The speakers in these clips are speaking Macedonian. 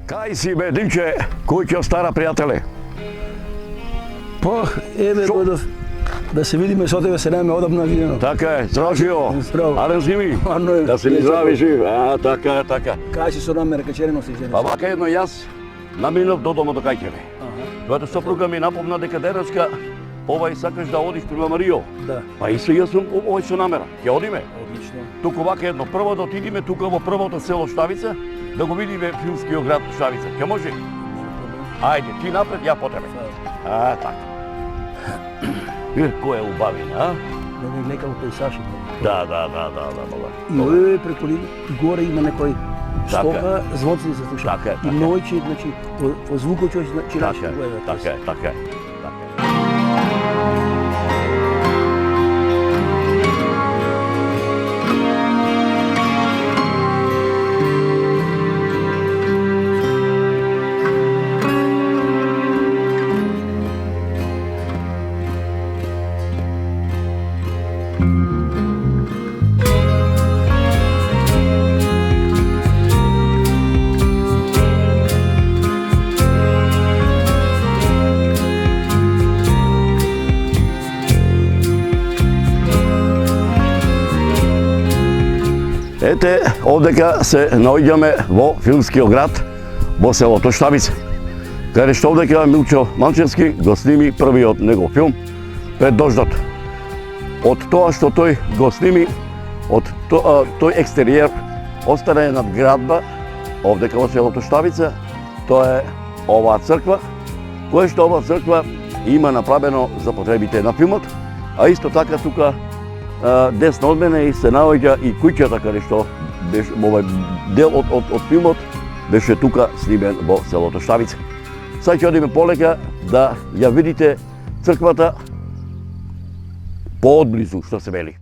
Кај си бе, Димче, кој ќе остара пријателе? Па, еве годов да се видиме со тебе, се немаме одамна видено. Така е, здраво живо. Здраво. Арен зими. Арно е. Да се ни здрави жив. Така е, така. Кај си со наме, рекачерено си жени. Па вака едно јас наминав до домот до кајќеве. Твојата сопруга ми напомна дека денеска овај сакаш да одиш према Марио. Да. Па и јас сум овој со намера. Ќе одиме. Одлично. Туку вака едно, прво да отидеме тука во првото село Штавица, да го видиме филмскиот град Штавица. Ќе може? Ајде, ти напред, ја по тебе. Така. Кој е убавин, Некако пейсажи. Да, бала. И овде преку горе има некој стока, звонци се слуша. Така е, И ноќе, значи, по звукот ќе чираш гледа. Така е. Ете, овдека се наоѓаме во филмскиот град, во селото Штавица, каде што овдека Милчо Манчевски го сними првиот негов филм Пред дождот. Од тоа што тој го сними, од тој екстериер, остана една надградба овдека во селото Штавица, тоа е оваа црква, која што оваа црква има направено за потребите на филмот, а исто така тука десно од мене и се наоѓа и куќата каде што беше овој дел од филмот беше тука снимен во селото Штавица. Сега ќе одиме полека да ја видите црквата поодблизу, што се вели.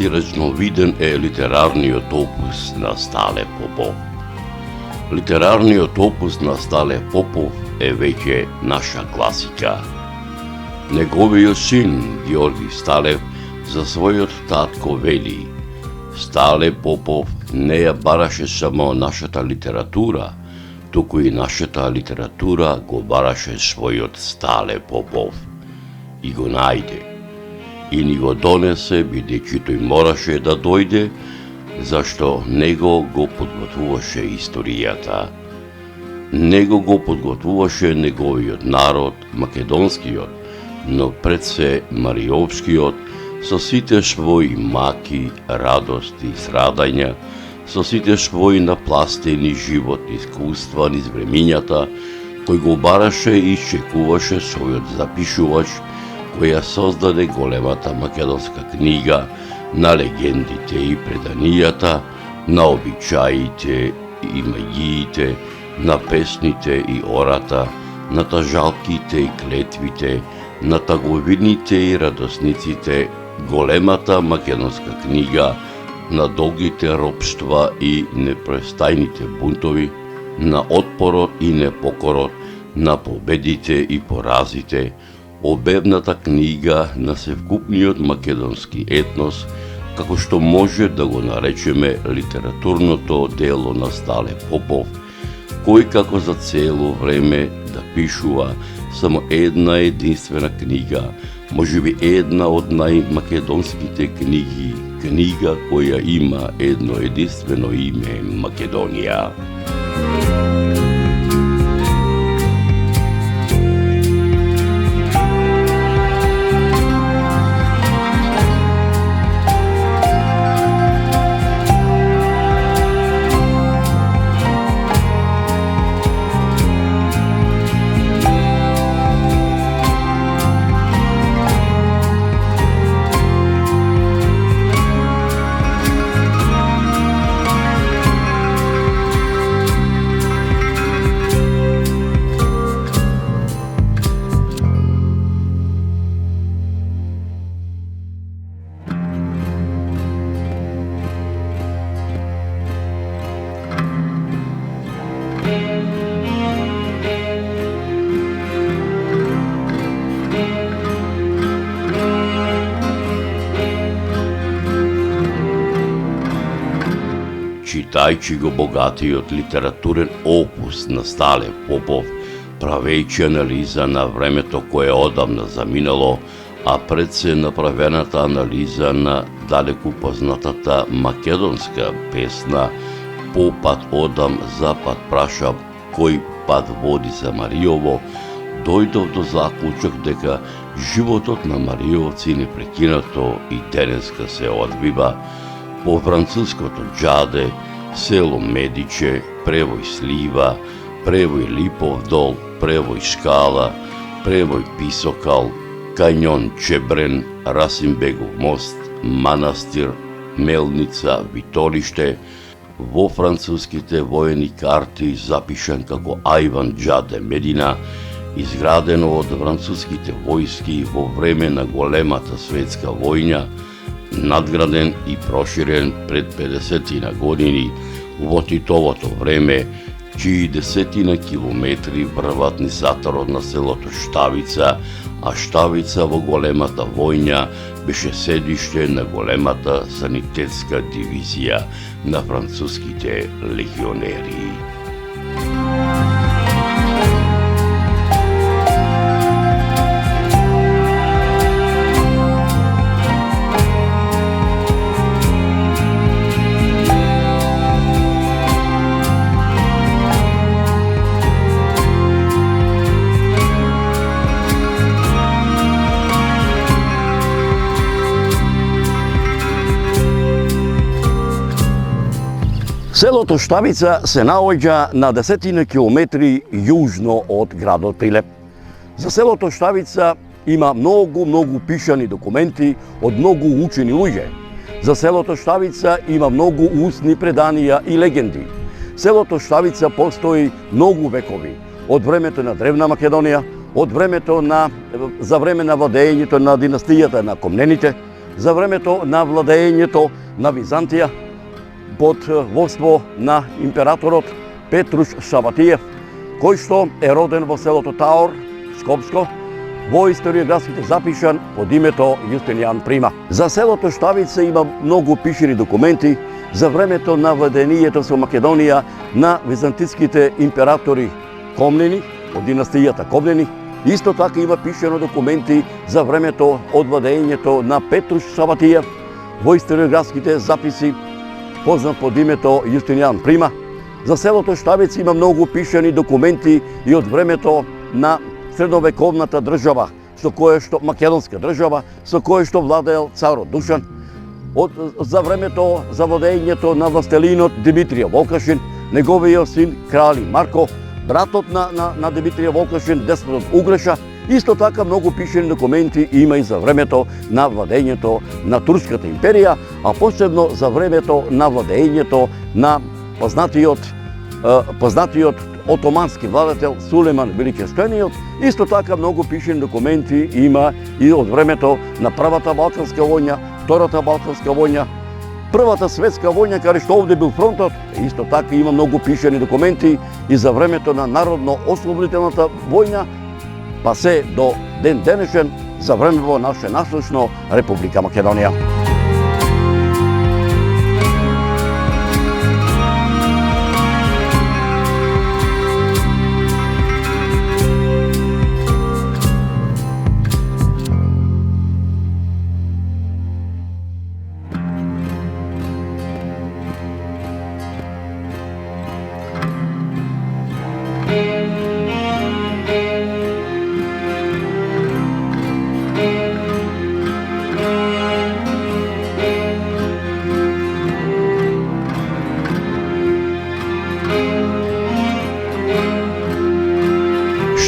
Разновиден е литерарниот опус на Стале Попов. Литерарниот опус на Стале Попов е веќе наша класика. Неговиот син, Георги Сталев, за својот татко вели: Стале Попов не ја бараше само нашата литература, туку и нашата литература го бараше својот Стале Попов. И го најде. И ни го донесе, бидејќи тој мораше да дојде, зашто него го подготвуваше историјата. Него го подготвуваше неговиот народ, македонскиот, но пред се мариовскиот, со сите своји маки, радости, страдања, со сите своји напластени животни искуства низ времињата, кој го бараше и чекуваше својот запишувач, која создаде големата македонска книга на легендите и преданијата, на обичаите и магиите, на песните и ората, на тажалките и клетвите, на таговините и радосниците, големата македонска книга, на долгите робства и непрестайните бунтови, на отпорот и непокорот, на победите и поразите, обевната книга на севкупниот македонски етнос, како што може да го наречеме литературното дело на Стале Попов, кој како за цело време да пишува само една единствена книга, можеби една од најмакедонските книги, книга која има едно единствено име Македонија. Читајќи го богатиот литературен опус на Стале Попов, правејќи анализа на времето кое одамна заминало, а пред се направената анализа на далеку познатата македонска песна "Попат одам, запад прашам, кој пат води за Мариово", дојдов до заклучок дека животот на мариовци непрекинато и денеска се одбива по француското Џаде, село Медиче, превој Слива, превој Липовдол, превој Шкала, превој Писокал, кањон Чебрен, Расимбегов мост, манастир, Мелница, Виториште, во француските воени карти запишан како Ајван Џаде Медина, изградено од француските војски во време на големата светска војна, надграден и проширен пред 50 години во Титовото време, чии десетина километри врват низ затворот на селото Штавица, а Штавица во големата војна беше седиште на големата санитетска дивизија на француските легионери. Селото Штавица се наоѓа на десетина километри јужно од градот Прилеп. За селото Штавица има многу пишани документи од многу учени луѓе. За селото Штавица има многу устни преданија и легенди. Селото Штавица постои многу векови, од времето на Древна Македонија, од времето за време на владеењето на династијата на Комнените, за времето на владеењето на Византија, под водство на императорот Петруш Шабатиев, кој што е роден во селото Таор, Скопско, во историографските запишан под името Јустинијан Прима. За селото Штавица има многу пишени документи за времето на владеението со Македонија на византиските императори Комнени, од династијата Комнени. Исто така има пишено документи за времето од владеењето на Петруш Шабатиев во историографските записи, познат под името Јустинијан Прима. За селото Штавица има многу пишани документи и од времето на средновековната држава, со кое што македонска држава, со кое што владеел царот Душан. За времето за владењето на властелинот Димитрија Волкашин, неговиот син крали Марко, братот на Димитрија Волкашин, деспотот Угреша. Исто така многу пишени документи има и за времето на владењето на Турската империја, а посебно за времето на владењето на познатиот познатиот отомански владетел Сулейман Величествениот. Исто така многу пишени документи има и од времето на Првата Балканска војна, Втората Балканска војна, Првата светска војна, каде што овде бил фронтот. Исто така има многу пишени документи и за времето на Народно-ослободителната војна, па се до ден денешен за време во наше наследно Република Македонија.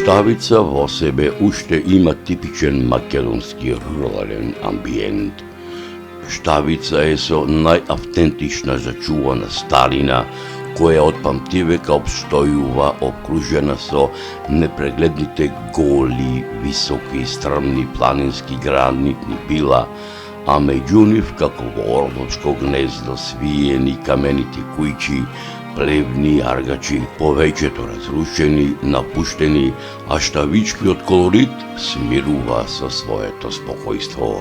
Штавица во себе уште има типичен македонски рурален амбиент. Штавица е со најавтентична зачувана старина, која од памтивека обстојува окружена со непрегледните голи, високи, стрмни планински гранитни била, а меѓу нив, како во орлочко гнездо, свиени камените кујчи, плевни аргачи, повеќето разрушени, напуштени, а штавичкиот колорит смирува со своето спокојство.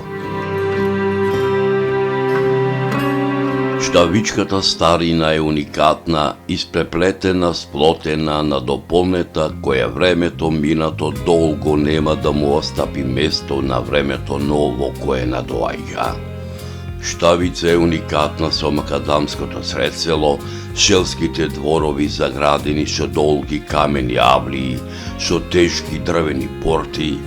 Штавичката старина е уникатна, испреплетена, сплотена, надополнета, која времето минато долго нема да му остапи место на времето ново кое надоаѓа. Штавица е уникатна со макадамското средсело, шелските дворови заградени со долги камени авлии, со тешки дрвени порти,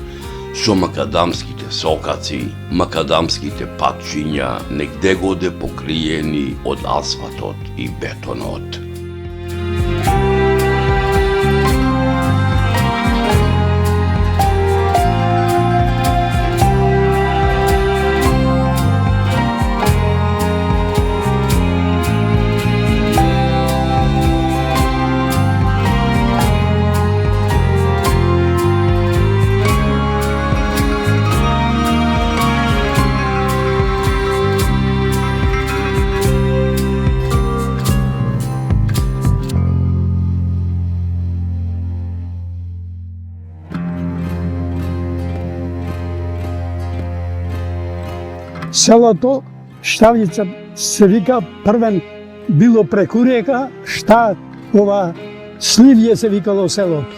со макадамските сокаци, макадамските патчиња, негдегоде покриени од асфалтот и бетонот. Селото Штавица се вика првен било преку река, шта ова Сливје се викало селото.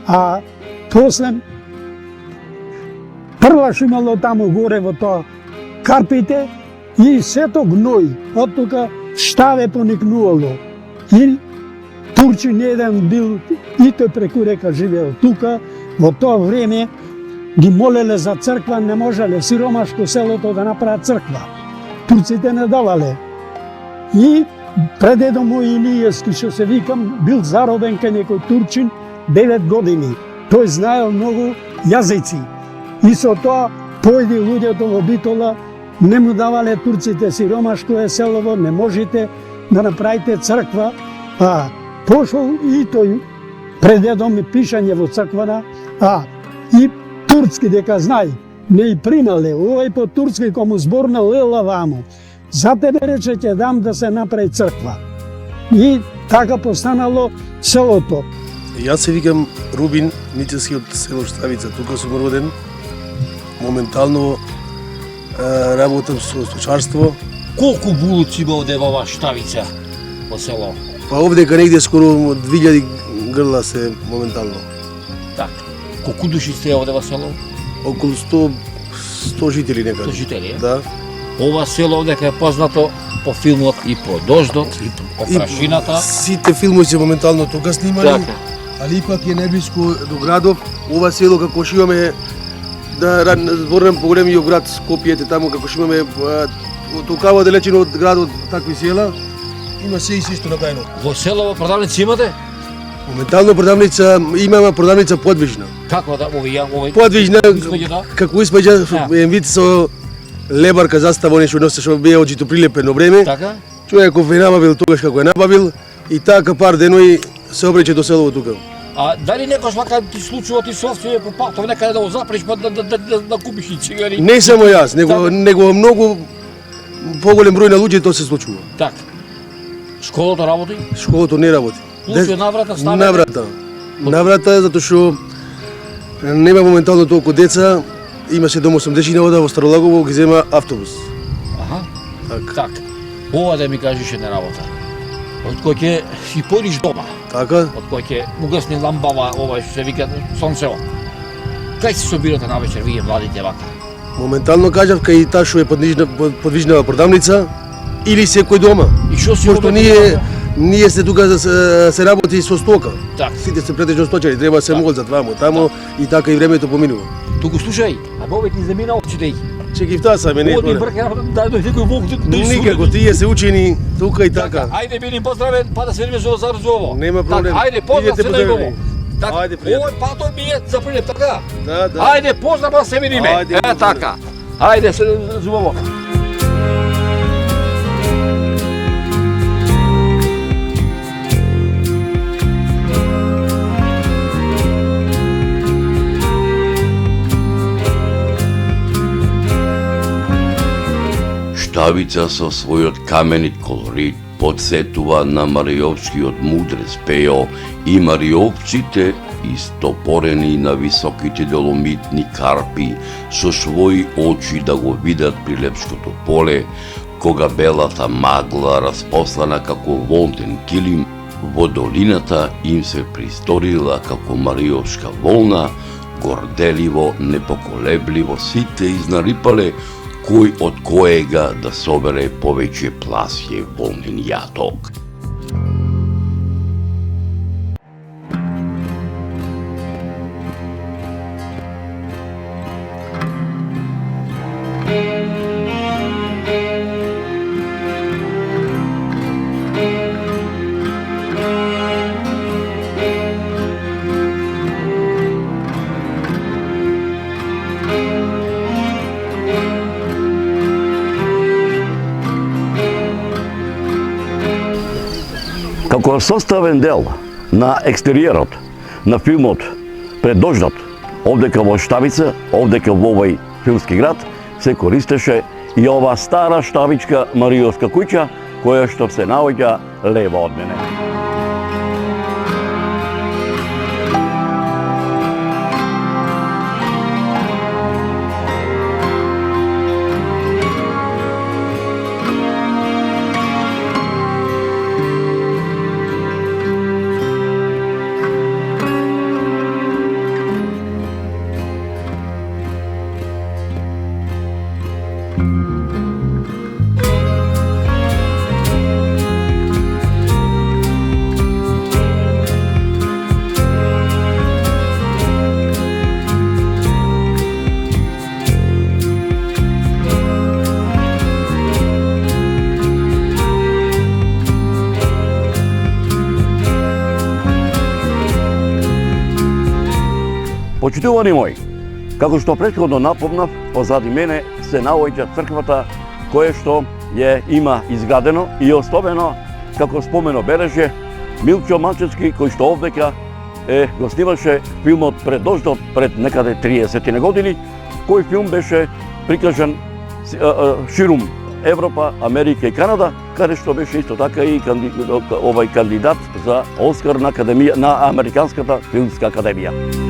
А после прваш имало таму горе во тоа карпите и сето гној, од тука Штаве поникнувало. И Турчин еден бил и тој преку река живеел тука, во тоа време ги молеле за црква, не можеле сиромашко селото да направат црква. Турците не давале. И предедо мој Илиевски, што се викам, бил заробен кај некој турчин 9 години. Тој знаел многу јазици. И со тоа појди луѓето во Битола, не му давале турците, сиромашко е селово, не можете да направите црква. А пошол и тој предедо ми пишање во црквана, и турски дека знај, не и примале, овој по турски кому зборнал ела ваму. За тебе рече ќе дам да се направи црква. И така постанало селото. Јас се викам Рубин Мичевски од село Штавица, тука сум роден. Моментално работам со сточарство. Колку булуци има овде во Штавица, во село? Па овдека негде скоро 2000 грла се моментално. Така. Колку души сте овде во село? Околу 100 жители некаде. 100 жители, Да. Ова село овдека е познато по филмот и по Дождот, и по Прашината. Сите филмови се моментално тука снимани. Така. Али ипак е најблиску до градов. Ова село како што имаме да зборам по големиот град Скопје, таму како што имаме толкава далечено од градот такви села, има се и исто направено. Во село продавници имате? Моментално продавница имаме продавница подвижна. Како да овој Подвижна измеѓу да? како испаѓа Да. еден вид со лебарка застава нешто носе што беа очито прилепено време. Така? Човеков е набавил тогаш како е набавил, и така пар денови се обрече до селото тука. А дали некош вака ти случува ти софтуер по патов некаде да го запреш па да купиш и цигари? Не само јас, него многу поголем број на луѓе тоа се случува. Так. Школото работи? Школото не работи. Лучо наврата стави? Наврата затоа што нема моментално толку деца, имаше дом 80 ода во Старолагово, ги зема автобус. Аха. Така. Так. Ова да ми кажеш една работа. Од кој ќе си појдиш дома, Така? од кој ќе му гасни ламбава, ова што се вика сонцево. Кај се собирате навечер вие младите вака? Моментално кажав кај таа што е подвижнава продавница или секој дома. И што си Пошто ние сте тука да се работи со стока. Так. Сите се претежно сточари, треба да се молцат вамо, тамо и така и времето поминува. Туку слушај, а бове ти замина очите. Че ги втасаме, не Оди проблем. брка, дај дојде некој волк да Никако, тие се учени тука и така. Ајде биди поздравен, па да се видиме за разговор. Нема проблем. Так, ајде поздрав Идете се најголо. поздравени. Так, Ајде, пријатно. овој патот ми е за прилеп, така? Да, да. Ајде поздрав да се видиме. Ајде, Е поздрав. така. Ајде се зубаво. Штавица со својот каменит колорит подсетува на Мариовскиот мудрец пео и мариовците истопорени на високите доломитни карпи со своји очи да го видат Прилепското поле, кога белата магла распослана како волтен килим во долината им се присторила како мариовска волна, горделиво, непоколебливо сите изнарипале кој од коега да собере повеќе пласје волнен јаток. Како составен дел на екстериерот на филмот Пред дождот, овдека во Штавица, овдека во овој филмски град, се користеше и ова стара штавичка мариовска куќа, која што се наоѓа лево од мене. Почитувани мои, како што претходно напомнав, позади мене се наоѓа црквата која што ја има изградено и оставено како спомено бележје Милчо Манчевски, кој што овдека го снимаше филмот Пред дождот пред некаде 30 години, кој филм беше прикажан ширум Европа, Америка и Канада, каде што беше исто така и овај кандидат за Оскар на Американската филмска академија.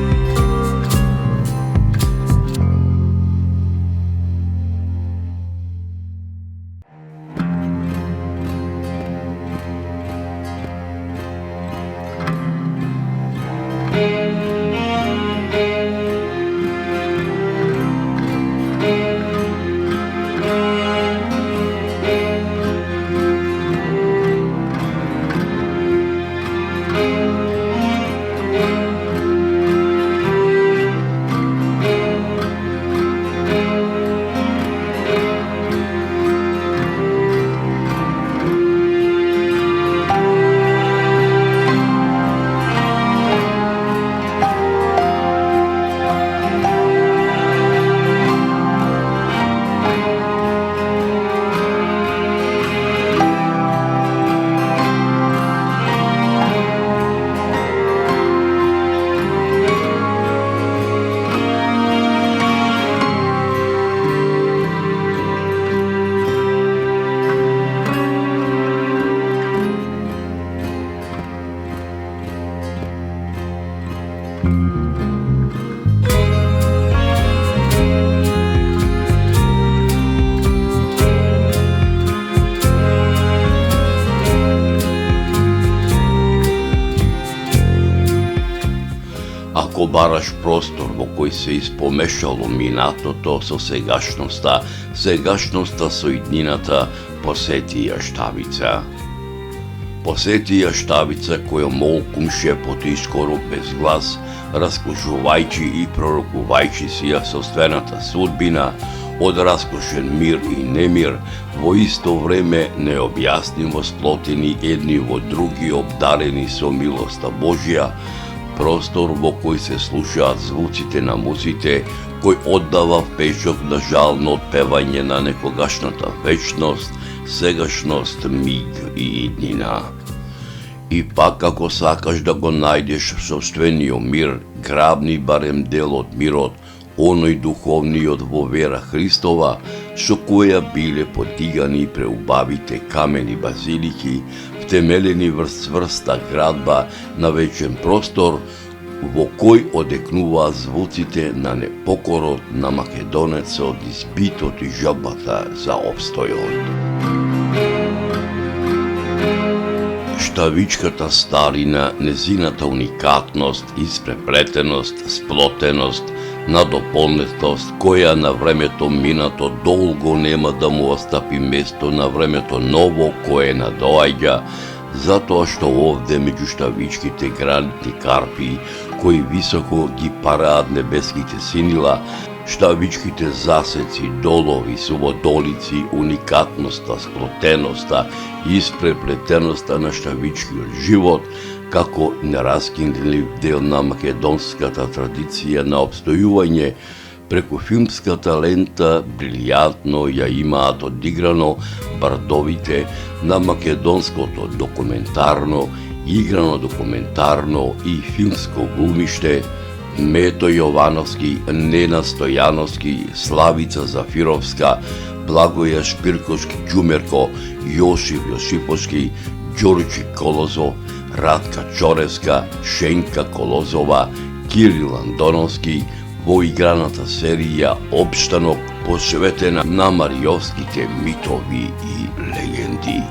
Ако бараш простор во кој се испомешало минатото со сегашноста, сегашноста со иднината, посети ја Штавица. Посети ја Штавица која молкум шепоти скоро без глас, раскажувајќи и пророкувајќи си ја собствената судбина, од раскошен мир и немир, во исто време необјаснимо сплотени едни во други, обдарени со милоста Божја, простор во кој се слушаат звуците на музите, кој оддава пешок на жално отпевање на некогашната вечност, сегашност, миг и иднина. И пак ако сакаш да го најдеш собствениот мир, грабни барем дел од мирот, оној духовниот во вера Христова, со која биле подигани преубавите камени базилики, втемелени врз цврста градба на вечен простор, во кој одекнуваат звуците на непокорот на македонецот, избитот и жабата за обстојот. Штавичката старина, незината уникатност, испреплетеност, сплотеност, надополнетост, која на времето минато долго нема да му остапи место на времето ново кое надоаѓа, затоа што овде меѓу штавичките гранитни карпи, кои високо ги параат небеските синила, штавичките засеци, долови, субодолици, уникатноста, сплотеноста, испреплетеноста на штавичкиот живот, како нераскинлив дел на македонската традиција на обстојување, преку филмската лента брилијантно ја имаат одиграно бардовите на македонското документарно, играно документарно и филмско глумиште Мето Јовановски, Нена Стојановски, Славица Зафировска, Благоја Шпирковски Ѓумерко, Јосип Јосиповски, Ѓорđe Колозов, Радка Чоревска, Шенка Колозова, Кирил Андоновски, во играната серија Општанок, посветена на мариовските митови и легенди.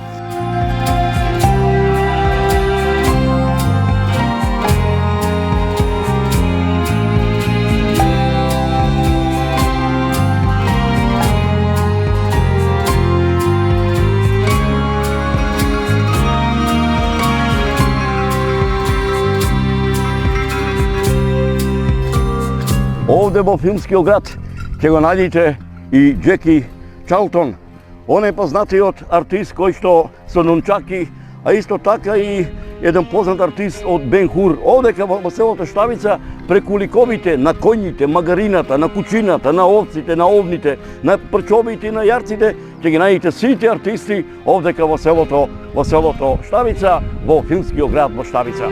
Овде во филмскиот град ќе го најдете и Джеки Чарлтон. Он е познатиот артист кој што со нунчаки, а исто така и еден познат артист од Бен Хур. Овдека во селото Штавица преку ликовите на коњите, магарината, на кучината, на овците, на овните, на прчобите и на јарците, ќе ги најдете сите артисти овдека во селото Штавица, во филмскиот град во Штавица.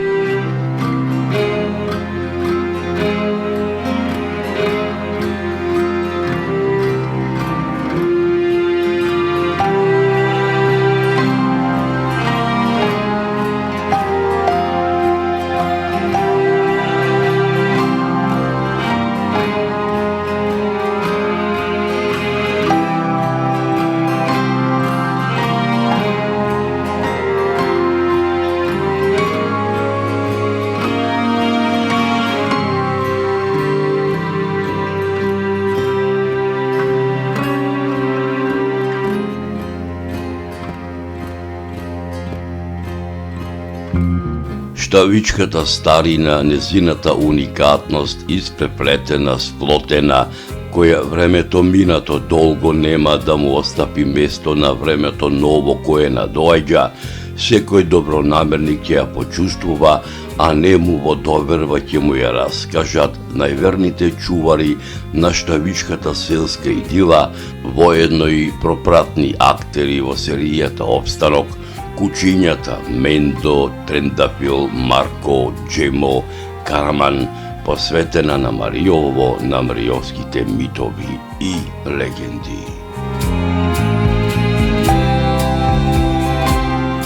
Штавичката старина, незината уникатност, испреплетена, сплотена, која времето минато долго нема да му остапи место на времето ново кое надоаѓа, секој добронамерник ќе ја почувствува, а не му во доверба ќе му ја раскажат најверните чувари на штавичката селска идила, воедно и пропратни актери во серијата Опстанок, кучињата Мендо, Трендафил, Марко, Джемо, Караман, посветена на Мариово, на мариовските митови и легенди.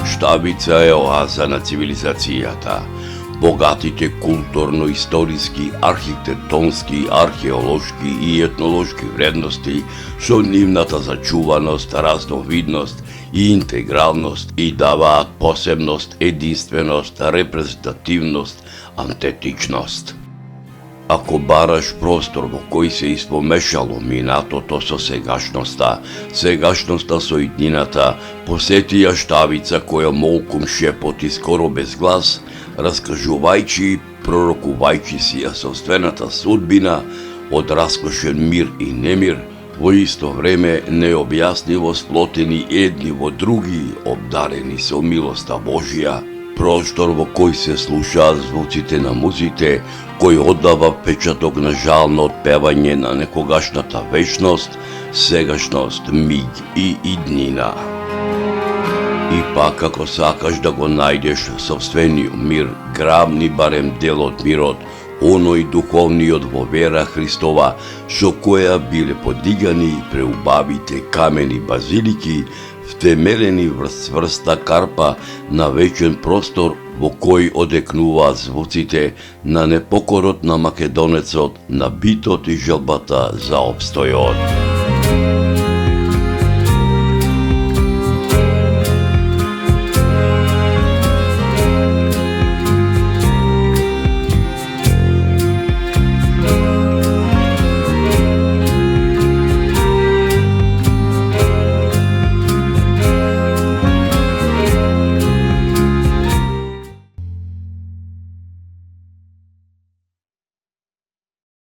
Штавица е оаза на цивилизацијата. богатите културно-историски, архитектонски, археолошки и етнолошки вредности со нивната зачуваност, разновидност и интегралност и даваат посебност, единственост, репрезентативност, антетичност. Ако бараш простор во кој се испомешало минатото со сегашноста, сегашноста со иднината, посети ја Штавица која молкум шепоти скоро без глас, раскажувајќи и пророкувајќи си ја собствената судбина од раскошен мир и немир, во исто време необјаснливо сплотени едни во други, обдарени со милоста Божија, простор во кој се слушаат звуците на музите, кој оддава печаток на жално отпевање на некогашната вечност, сегашност, миг и иднина. И пак ако сакаш да го најдеш собствениот мир, грабни барем дел од мирот, оној духовниот во вера Христова, со која биле подигани преубавите камени базилики, втемелени врз цврста карпа на вечен простор во кој одекнуваат звуците на непокорот на македонецот, на битот и желбата за опстојот.